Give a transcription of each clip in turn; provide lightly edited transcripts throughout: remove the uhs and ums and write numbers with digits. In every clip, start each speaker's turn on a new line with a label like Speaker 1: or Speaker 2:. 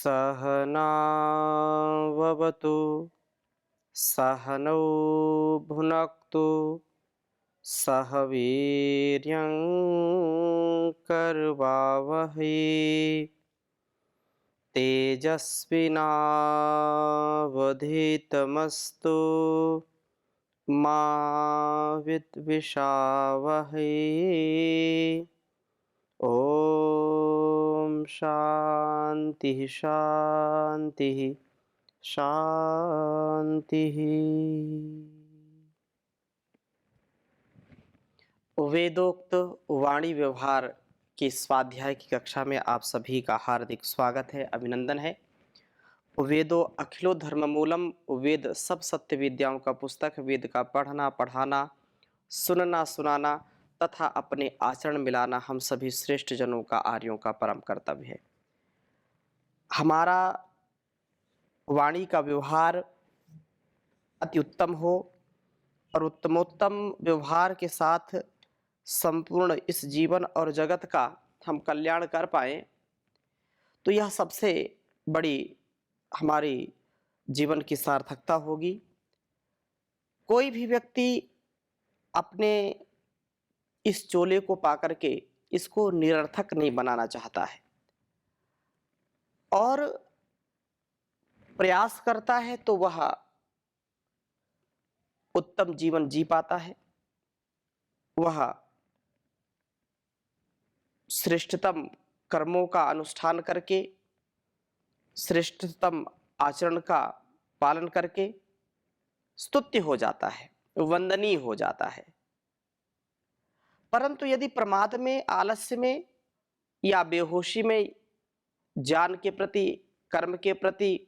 Speaker 1: सहनाववतु सहनौ भुनक्तु सह वीर्यं करवावहै तेजस्विनावधीतमस्तु मा विद्विषावहै। ओम शांति शांति शांति। वेदोक्त वाणी व्यवहार की स्वाध्याय की कक्षा में आप सभी का हार्दिक स्वागत है, अभिनंदन है। वेदो अखिलो धर्ममूलम, वेद सब सत्य विद्याओं का पुस्तक। वेद का पढ़ना पढ़ाना, सुनना सुनाना तथा अपने आचरण मिलाना हम सभी श्रेष्ठ जनों का, आर्यों का परम कर्तव्य है। हमारा वाणी का व्यवहार अति उत्तम हो और उत्तमोत्तम व्यवहार के साथ संपूर्ण इस जीवन और जगत का हम कल्याण कर पाएं, तो यह सबसे बड़ी हमारी जीवन की सार्थकता होगी। कोई भी व्यक्ति अपने इस चोले को पाकर के इसको निरर्थक नहीं बनाना चाहता है और प्रयास करता है तो वह उत्तम जीवन जी पाता है। वह श्रेष्ठतम कर्मों का अनुष्ठान करके, श्रेष्ठतम आचरण का पालन करके स्तुत्य हो जाता है, वंदनीय हो जाता है। परंतु यदि प्रमाद में, आलस्य में या बेहोशी में ज्ञान के प्रति, कर्म के प्रति,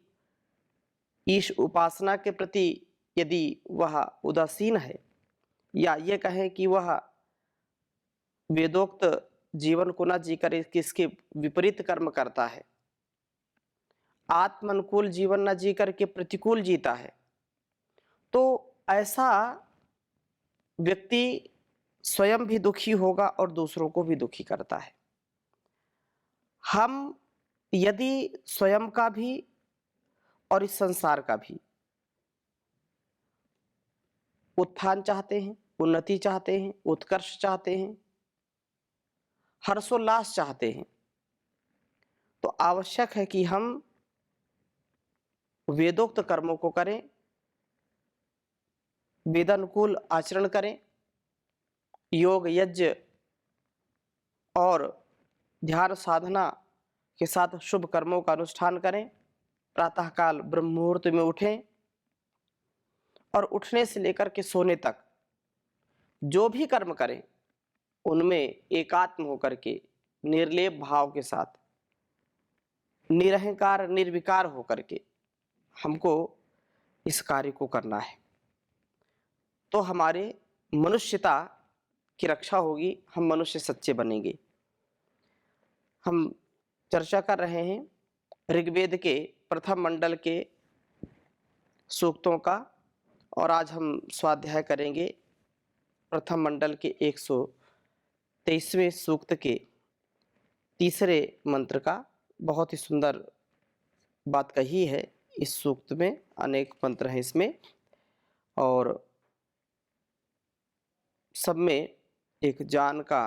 Speaker 1: ईश उपासना के प्रति यदि वह उदासीन है, या ये कहें कि वह वेदोक्त जीवन को न जीकर इसके विपरीत कर्म करता है, आत्म अनुकूल जीवन न जी करके प्रतिकूल जीता है, तो ऐसा व्यक्ति स्वयं भी दुखी होगा और दूसरों को भी दुखी करता है। हम यदि स्वयं का भी और इस संसार का भी उत्थान चाहते हैं, उन्नति चाहते हैं, उत्कर्ष चाहते हैं, हर्षोल्लास चाहते हैं, तो आवश्यक है कि हम वेदोक्त कर्मों को करें, वेदानुकूल आचरण करें, योग यज्ञ और ध्यान साधना के साथ शुभ कर्मों का अनुष्ठान करें, प्रातःकाल ब्रह्म मुहूर्त में उठें और उठने से लेकर के सोने तक जो भी कर्म करें उनमें एकात्म होकर के, निर्लेप भाव के साथ, निरहंकार निर्विकार होकर के हमको इस कार्य को करना है। तो हमारे मनुष्यता की रक्षा होगी, हम मनुष्य सच्चे बनेंगे। हम चर्चा कर रहे हैं ऋग्वेद के प्रथम मंडल के सूक्तों का, और आज हम स्वाध्याय करेंगे प्रथम मंडल के 123वें सूक्त के तीसरे मंत्र का। बहुत ही सुंदर बात कही है इस सूक्त में, अनेक मंत्र हैं इसमें और सब में एक ज्ञान का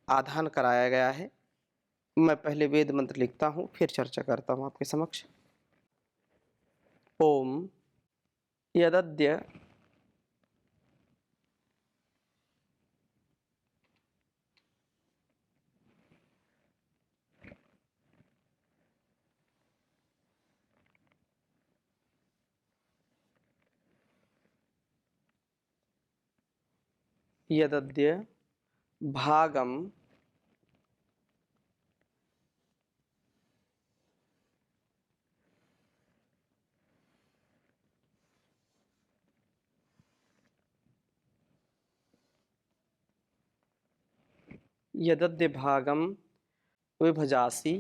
Speaker 1: आधान कराया गया है। मैं पहले वेद मंत्र लिखता हूँ, फिर चर्चा करता हूँ आपके समक्ष। ओम यदद्य यदद्य भागम यदद्य भागम विभजासि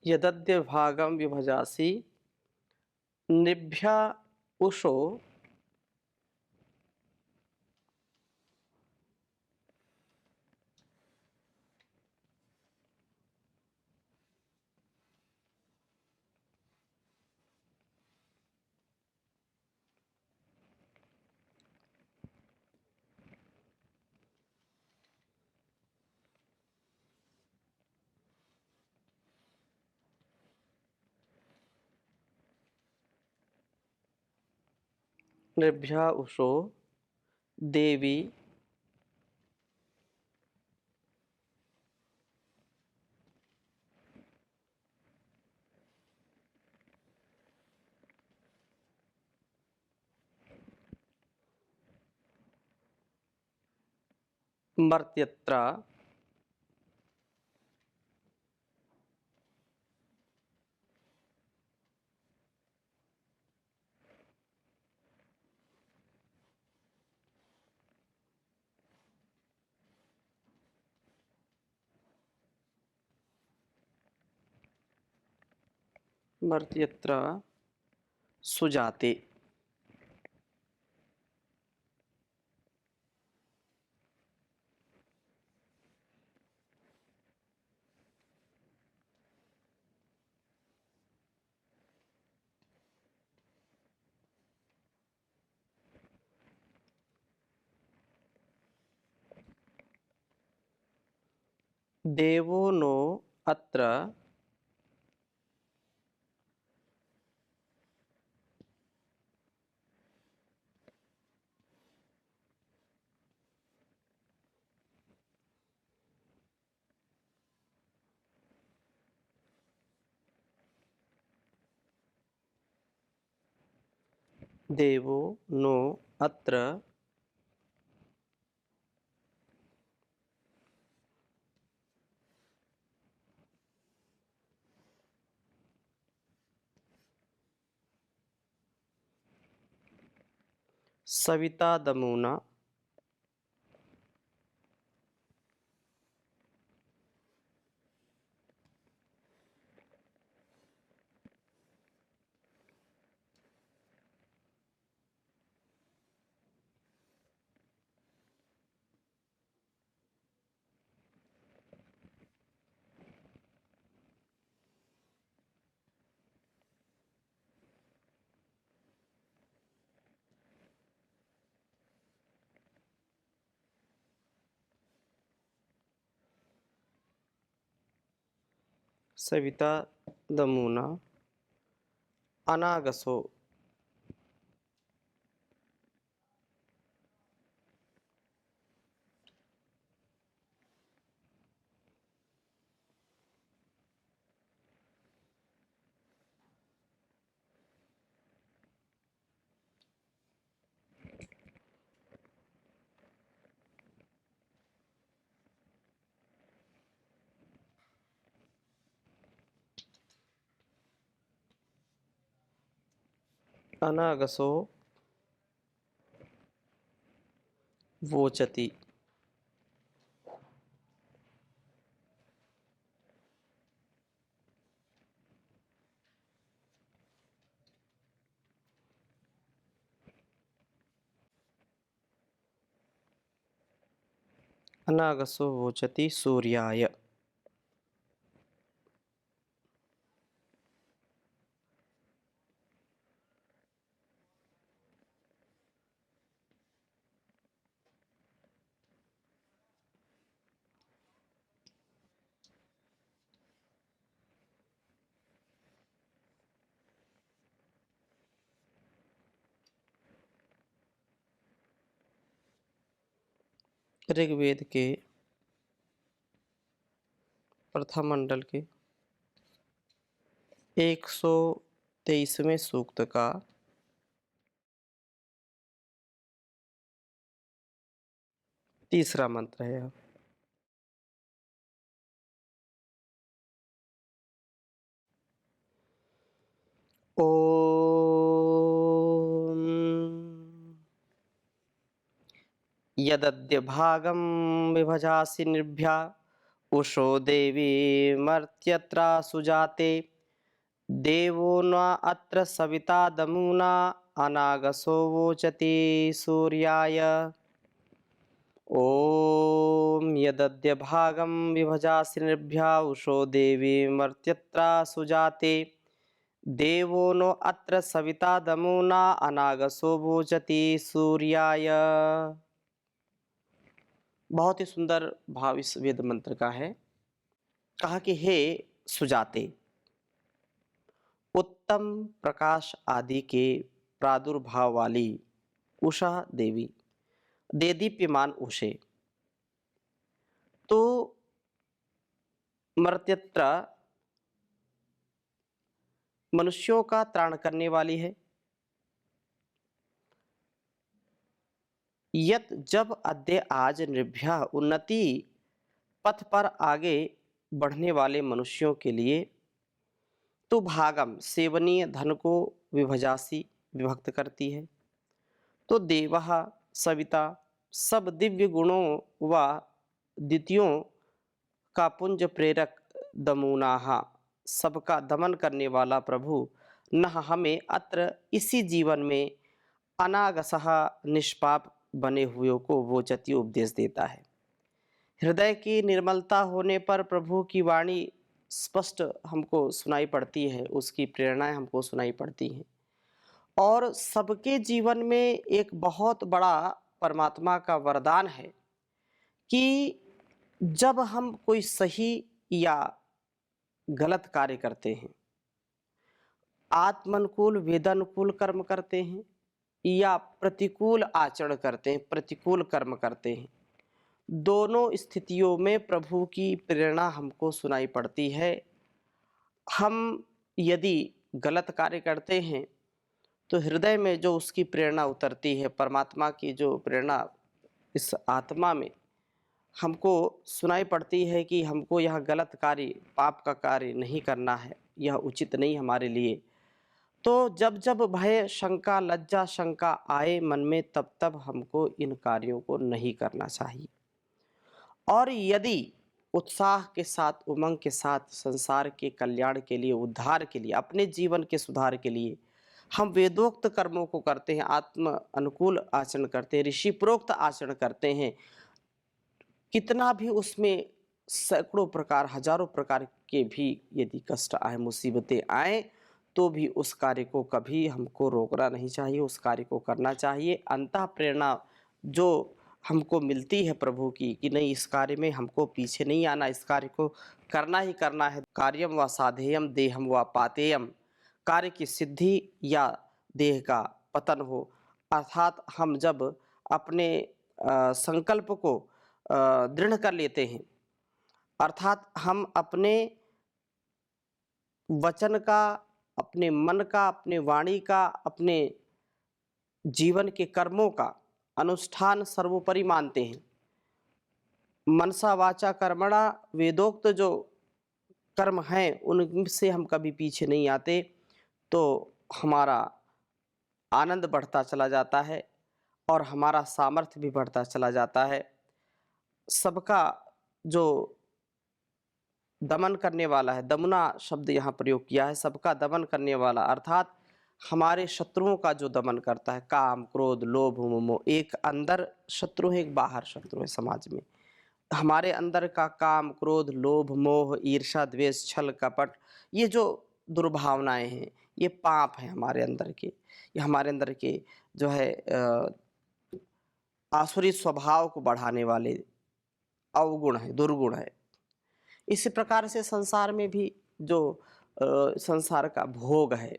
Speaker 1: यदद्य भागम विभजासि निभ्या उषो निभ्या उषो देवी मर्त्यत्र मर्त्यत्र सुजाते। देवो नो अत्र देवो नो अत्र सविता दमुना सविता दमुना अनागसो अनागसो वोचति। अनागसो वोचति सूर्याय। ऋग्वेद के प्रथम मंडल के 123वें सूक्त का तीसरा मंत्र है यह। ओम यदद्य भागम विभजासि निर्भया उषो देवी मर्त्यत्रा सुजाते देवो न अत्र सविता दमुना अनागसो वोचति सूर्याय ॐ यदद्य भागं विभजासि निर्भ्या उषो देवी मर्त्यत्रा सुजाते देवो नो अत्र सविता दमुना अनागसो वोचति सूर्याय। बहुत ही सुंदर भाव इस वेद मंत्र का है। कहा कि हे सुजाते, उत्तम प्रकाश आदि के प्रादुर्भाव वाली उषा देवी, देदीप्यमान उषे, तो मर्त्यत्र मनुष्यों का त्राण करने वाली है। यत जब अद्य आज निर्भया उन्नति पथ पर आगे बढ़ने वाले मनुष्यों के लिए तो भागम सेवनीय धन को विभजासी विभक्त करती है। तो देवः सविता सब दिव्य गुणों व द्वितीयों का पुंज प्रेरक दमुनाहा सबका दमन करने वाला प्रभु न हमें अत्र इसी जीवन में अनागसह निष्पाप बने हुए को वोचती उपदेश देता है। हृदय की निर्मलता होने पर प्रभु की वाणी स्पष्ट हमको सुनाई पड़ती है, उसकी प्रेरणाएं हमको सुनाई पड़ती हैं और सबके जीवन में एक बहुत बड़ा परमात्मा का वरदान है कि जब हम कोई सही या गलत कार्य करते हैं, आत्मानुकूल वेदानुकूल कर्म करते हैं या प्रतिकूल आचरण करते हैं, प्रतिकूल कर्म करते हैं, दोनों स्थितियों में प्रभु की प्रेरणा हमको सुनाई पड़ती है। हम यदि गलत कार्य करते हैं तो हृदय में जो उसकी प्रेरणा उतरती है, परमात्मा की जो प्रेरणा इस आत्मा में हमको सुनाई पड़ती है कि हमको यह गलत कार्य, पाप का कार्य नहीं करना है, यह उचित नहीं हमारे लिए। तो जब जब भय, शंका, लज्जा, शंका आए मन में, तब तब हमको इन कार्यों को नहीं करना चाहिए। और यदि उत्साह के साथ, उमंग के साथ संसार के कल्याण के लिए, उद्धार के लिए, अपने जीवन के सुधार के लिए हम वेदोक्त कर्मों को करते हैं, आत्म अनुकूल आचरण करते हैं, ऋषि प्रोक्त आचरण करते हैं, कितना भी उसमें सैकड़ों प्रकार, हजारों प्रकार के भी यदि कष्ट आए, मुसीबतें आए, तो भी उस कार्य को कभी हमको रोकना नहीं चाहिए, उस कार्य को करना चाहिए। अंतः प्रेरणा जो हमको मिलती है प्रभु की कि नहीं, इस कार्य में हमको पीछे नहीं आना, इस कार्य को करना ही करना है। कार्यम व साधेयम देहम व पातेयम, कार्य की सिद्धि या देह का पतन हो। अर्थात हम जब अपने संकल्प को दृढ़ कर लेते हैं, अर्थात हम अपने वचन का, अपने मन का, अपने वाणी का, अपने जीवन के कर्मों का अनुष्ठान सर्वोपरि मानते हैं। मनसा वाचा कर्मणा, वेदोक्त जो कर्म हैं उनसे हम कभी पीछे नहीं आते, तो हमारा आनंद बढ़ता चला जाता है और हमारा सामर्थ्य भी बढ़ता चला जाता है। सबका जो दमन करने वाला है, दमना शब्द यहाँ प्रयोग किया है, सबका दमन करने वाला अर्थात हमारे शत्रुओं का जो दमन करता है, काम, क्रोध, लोभ, मोह, एक अंदर शत्रु है, एक बाहर शत्रु है समाज में। हमारे अंदर का काम, क्रोध, लोभ, मोह, ईर्ष्या, द्वेष, छल, कपट, ये जो दुर्भावनाएं हैं, ये पाप हैं हमारे अंदर के, ये हमारे अंदर के जो है आसुरी स्वभाव को बढ़ाने वाले अवगुण है, दुर्गुण है। इसी प्रकार से संसार में भी जो संसार का भोग है,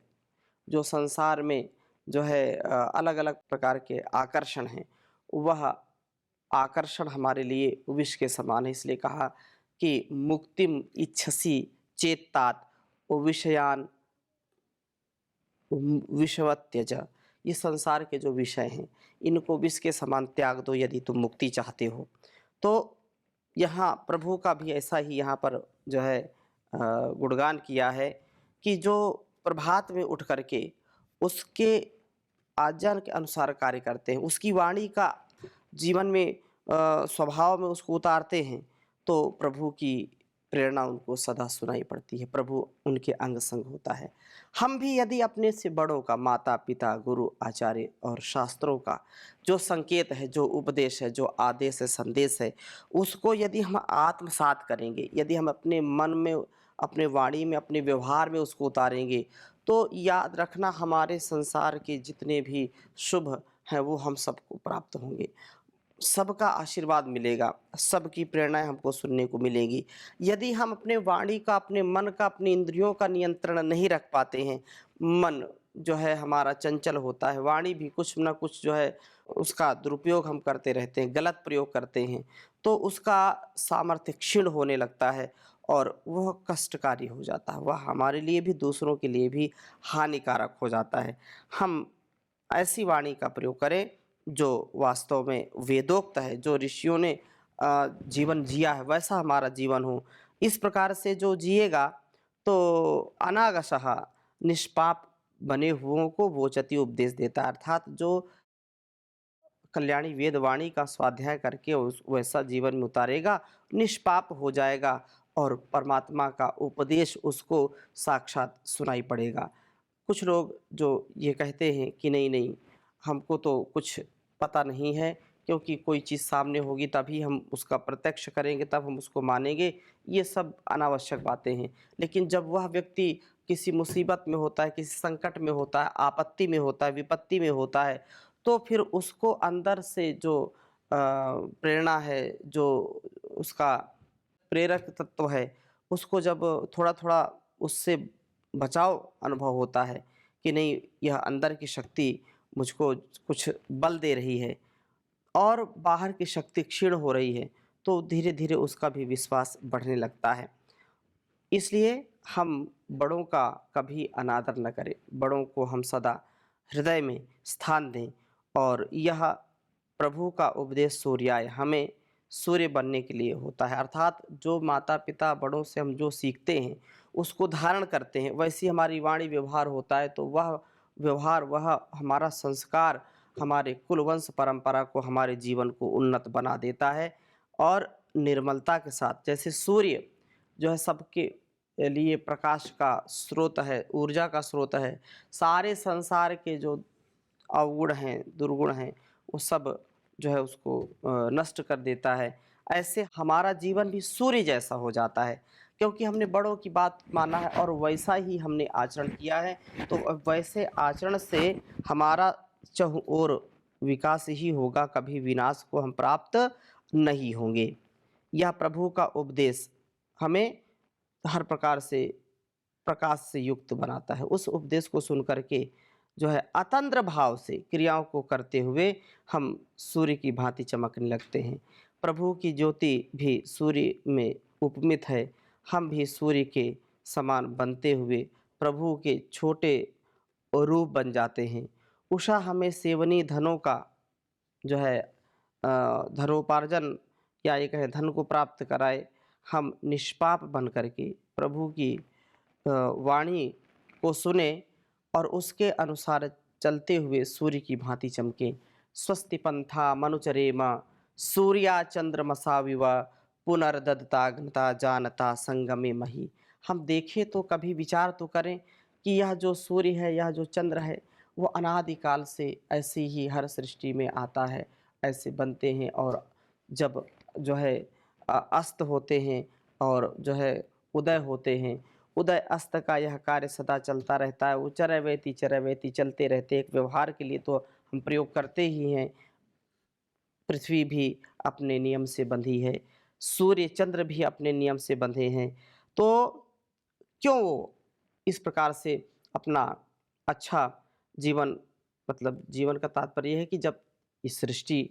Speaker 1: जो संसार में जो है अलग अलग प्रकार के आकर्षण हैं, वह आकर्षण हमारे लिए विष के समान है। इसलिए कहा कि मुक्तिम इच्छसि चेतात विषयान विषवत त्यज। ये संसार के जो विषय हैं, इनको विष के समान त्याग दो यदि तुम मुक्ति चाहते हो। तो यहाँ प्रभु का भी ऐसा ही यहाँ पर जो है गुणगान किया है कि जो प्रभात में उठ करके उसके आज्ञा के अनुसार कार्य करते हैं, उसकी वाणी का जीवन में स्वभाव में उसको उतारते हैं, तो प्रभु की प्रेरणा उनको सदा सुनाई पड़ती है, प्रभु उनके अंग संग होता है। हम भी यदि अपने से बड़ों का, माता पिता, गुरु, आचार्य और शास्त्रों का जो संकेत है, जो उपदेश है, जो आदेश है, संदेश है, उसको यदि हम आत्मसात करेंगे, यदि हम अपने मन में, अपने वाणी में, अपने व्यवहार में उसको उतारेंगे, तो याद रखना हमारे संसार के जितने भी शुभ हैं वो हम सबको प्राप्त होंगे। सबका आशीर्वाद मिलेगा, सबकी प्रेरणाएँ हमको सुनने को मिलेंगी। यदि हम अपने वाणी का, अपने मन का, अपनी इंद्रियों का नियंत्रण नहीं रख पाते हैं, मन जो है हमारा चंचल होता है, वाणी भी कुछ न कुछ जो है उसका दुरुपयोग हम करते रहते हैं, गलत प्रयोग करते हैं, तो उसका सामर्थ्य क्षीण होने लगता है और वह कष्टकारी हो जाता है। वह हमारे लिए भी, दूसरों के लिए भी हानिकारक हो जाता है। हम ऐसी वाणी का प्रयोग करें जो वास्तव में वेदोक्त है, जो ऋषियों ने जीवन जिया है वैसा हमारा जीवन हो। इस प्रकार से जो जिएगा तो अनागशः निष्पाप बने हुओं को वोचति उपदेश देता है, अर्थात जो कल्याणी वेदवाणी का स्वाध्याय करके उस वैसा जीवन में उतारेगा, निष्पाप हो जाएगा और परमात्मा का उपदेश उसको साक्षात सुनाई पड़ेगा। कुछ लोग जो ये कहते हैं कि नहीं नहीं, हमको तो कुछ पता नहीं है, क्योंकि कोई चीज़ सामने होगी तभी हम उसका प्रत्यक्ष करेंगे, तब हम उसको मानेंगे, ये सब अनावश्यक बातें हैं। लेकिन जब वह व्यक्ति किसी मुसीबत में होता है, किसी संकट में होता है, आपत्ति में होता है, विपत्ति में होता है, तो फिर उसको अंदर से जो प्रेरणा है, जो उसका प्रेरक तत्व है, उसको जब थोड़ा-थोड़ा उससे बचाव अनुभव होता है कि नहीं, यह अंदर की शक्ति मुझको कुछ बल दे रही है और बाहर की शक्ति क्षीण हो रही है, तो धीरे-धीरे उसका भी विश्वास बढ़ने लगता है। इसलिए हम बड़ों का कभी अनादर न करें, बड़ों को हम सदा हृदय में स्थान दें और यह प्रभु का उपदेश सूर्याय हमें सूर्य बनने के लिए होता है, अर्थात जो माता-पिता बड़ों से हम जो सीखते हैं, उसको धारण करते हैं, वैसी हमारी वाणी व्यवहार होता है, तो वह व्यवहार, वह हमारा संस्कार हमारे कुल वंश परंपरा को, हमारे जीवन को उन्नत बना देता है और निर्मलता के साथ, जैसे सूर्य जो है सबके लिए प्रकाश का स्रोत है, ऊर्जा का स्रोत है, सारे संसार के जो अवगुण हैं, दुर्गुण हैं, वो सब जो है उसको नष्ट कर देता है। ऐसे हमारा जीवन भी सूर्य जैसा हो जाता है, क्योंकि हमने बड़ों की बात माना है और वैसा ही हमने आचरण किया है, तो वैसे आचरण से हमारा चहुओर विकास ही होगा, कभी विनाश को हम प्राप्त नहीं होंगे। यह प्रभु का उपदेश हमें हर प्रकार से प्रकाश से युक्त बनाता है। उस उपदेश को सुन कर के जो है अतंद्र भाव से क्रियाओं को करते हुए हम सूर्य की भांति चमकने लगते हैं। प्रभु की ज्योति भी सूर्य में उपमित है। हम भी सूर्य के समान बनते हुए प्रभु के छोटे रूप बन जाते हैं। उषा हमें सेवनी धनों का जो है धनोपार्जन या ये कहें धन को प्राप्त कराए। हम निष्पाप बन करके प्रभु की वाणी को सुने और उसके अनुसार चलते हुए सूर्य की भांति चमके। स्वस्ति पंथा मनुचरेम सूर्या चंद्रमसा विव पुनर्दत्ताग्नता जानता संगमे मही। हम देखें तो कभी विचार तो करें कि यह जो सूर्य है, यह जो चंद्र है, वो अनादिकाल से ऐसे ही हर सृष्टि में आता है, ऐसे बनते हैं और जब जो है अस्त होते हैं और जो है उदय होते हैं, उदय अस्त का यह कार्य सदा चलता रहता है। वो चरैवेति चलते रहते हैं। एक व्यवहार के लिए तो हम प्रयोग करते ही हैं। पृथ्वी भी अपने नियम से बंधी है, सूर्य चंद्र भी अपने नियम से बंधे हैं। तो क्यों वो इस प्रकार से अपना अच्छा जीवन, मतलब जीवन का तात्पर्य है कि जब ये सृष्टि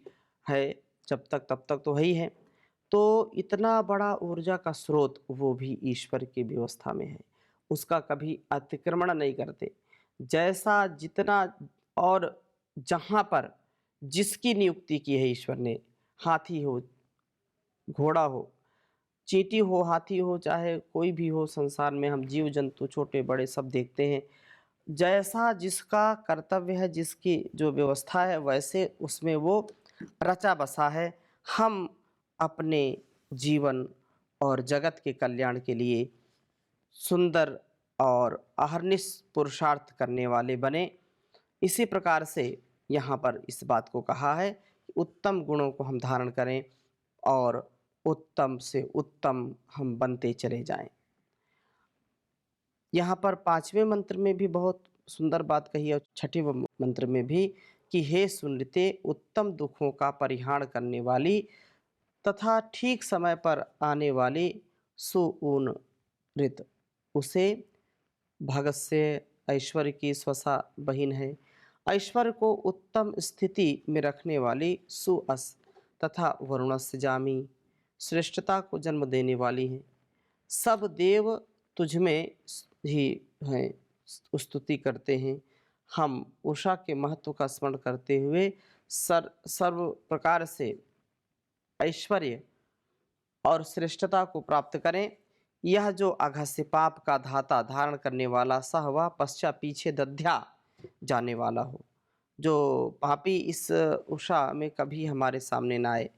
Speaker 1: है, जब तक तब तक तो है ही है। तो इतना बड़ा ऊर्जा का स्रोत वो भी ईश्वर की व्यवस्था में है, उसका कभी अतिक्रमण नहीं करते। जैसा जितना और जहाँ पर जिसकी नियुक्ति की है ईश्वर ने, हाथी हो, घोड़ा हो, चींटी हो, हाथी हो, चाहे कोई भी हो, संसार में हम जीव जंतु छोटे बड़े सब देखते हैं। जैसा जिसका कर्तव्य है, जिसकी जो व्यवस्था है, वैसे उसमें वो रचा बसा है। हम अपने जीवन और जगत के कल्याण के लिए सुंदर और अहर्निश पुरुषार्थ करने वाले बने। इसी प्रकार से यहाँ पर इस बात को कहा है कि उत्तम गुणों को हम धारण करें और उत्तम से उत्तम हम बनते चले जाएं। यहाँ पर 5वें मंत्र में भी बहुत सुंदर बात कही है और 6ठे मंत्र में भी कि हे सुनृते, उत्तम दुखों का परिहार करने वाली तथा ठीक समय पर आने वाली सुऊन ऋत, उसे भगस्य ऐश्वर्य की स्वसा बहिन है। ऐश्वर्य को उत्तम स्थिति में रखने वाली सुअस तथा वरुणस्य जामी, श्रेष्ठता को जन्म देने वाली है। सब देव तुझमें ही हैं, स्तुति करते हैं। हम उषा के महत्व का स्मरण करते हुए सर्व प्रकार से ऐश्वर्य और श्रेष्ठता को प्राप्त करें। यह जो अघस्य पाप का धाता धारण करने वाला सह वह पश्चात पीछे दध्या जाने वाला हो। जो पापी इस उषा में कभी हमारे सामने ना आए,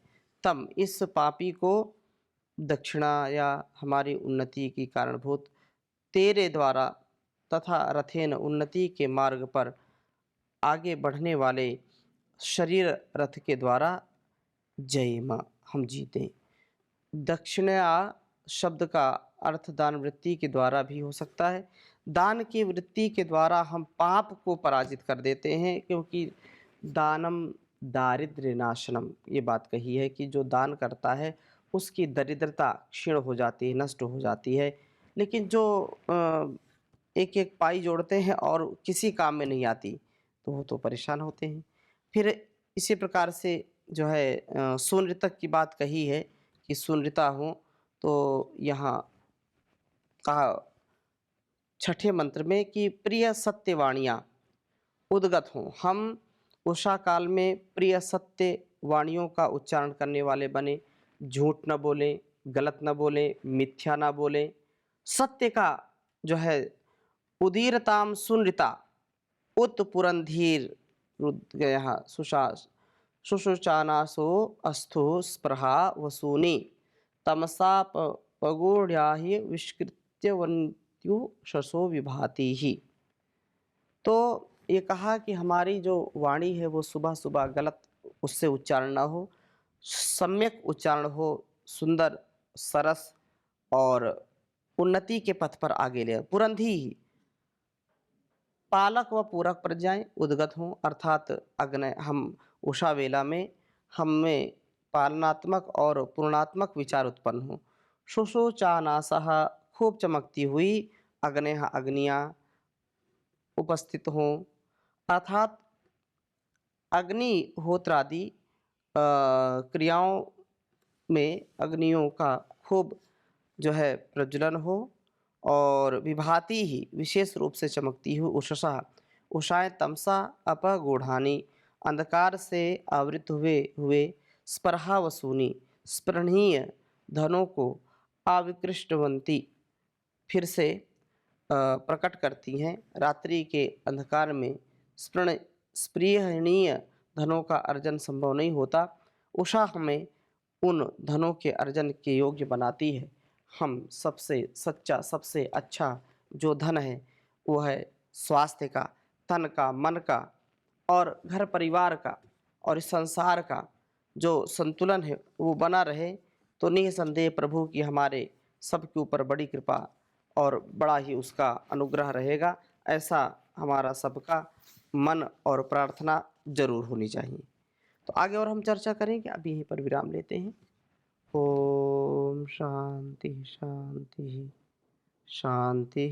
Speaker 1: तम इस पापी को दक्षिणा या हमारी उन्नति की कारणभूत तेरे द्वारा तथा रथेन उन्नति के मार्ग पर आगे बढ़ने वाले शरीर रथ के द्वारा जय माँ हम जीते। दक्षिणा शब्द का अर्थ दान वृत्ति के द्वारा भी हो सकता है। दान की वृत्ति के द्वारा हम पाप को पराजित कर देते हैं, क्योंकि दानम दारिद्र्य नाशनम, ये बात कही है कि जो दान करता है उसकी दरिद्रता क्षीण हो जाती है, नष्ट हो जाती है। लेकिन जो एक एक पाई जोड़ते हैं और किसी काम में नहीं आती, तो वो तो परेशान होते हैं। फिर इसी प्रकार से जो है सुनृतक की बात कही है कि सुनृता हूँ, तो यहाँ कहा 6ठे मंत्र में कि प्रिय सत्यवाणियाँ उद्गत हों। हम उषा काल में प्रिय सत्य वाणियों का उच्चारण करने वाले बने। झूठ न बोलें, गलत न बोलें, मिथ्या न बोलें। सत्य का जो है उदीरताम सुनृता उत पुरंधीर रुद्गयः शुशुचानासो अस्थो स्पृहा वसूनि तमसा पगूढ़्याहि विष्कृत्यवन्त्यु शशो विभाति ही। तो ये कहा कि हमारी जो वाणी है वो सुबह सुबह गलत उससे उच्चारण ना हो, सम्यक उच्चारण हो, सुंदर सरस और उन्नति के पथ पर आगे ले। पुरंधी ही पालक व पूरक प्रज्ञाएं उद्गत हों, अर्थात अग्नि हम उषा वेला में हम में पालनात्मक और पूर्णात्मक विचार उत्पन्न हों। शुशोचानासह खूब चमकती हुई अग्नेह अग्नियाँ उपस्थित हों, अर्थात अग्निहोत्रादि क्रियाओं में अग्नियों का खूब जो है प्रज्वलन हो और विभाति ही विशेष रूप से चमकती हुई उषसा उषाएं तमसा अपगूढ़ानी अंधकार से आवृत हुए हुए स्पृहा वसूनी स्पृहणीय धनों को आविकृष्टवंती फिर से प्रकट करती हैं। रात्रि के अंधकार में स्पृहणीय धनों का अर्जन संभव नहीं होता। उषा हमें उन धनों के अर्जन के योग्य बनाती है। हम सबसे सच्चा, सबसे अच्छा जो धन है वो है स्वास्थ्य का, तन का, मन का और घर परिवार का और इस संसार का जो संतुलन है वो बना रहे, तो निसंदेह प्रभु की हमारे सबके ऊपर बड़ी कृपा और बड़ा ही उसका अनुग्रह रहेगा। ऐसा हमारा सबका मन और प्रार्थना जरूर होनी चाहिए। तो आगे और हम चर्चा करेंगे, अभी यहीं पर विराम लेते हैं। ओम शांति शांति शांति।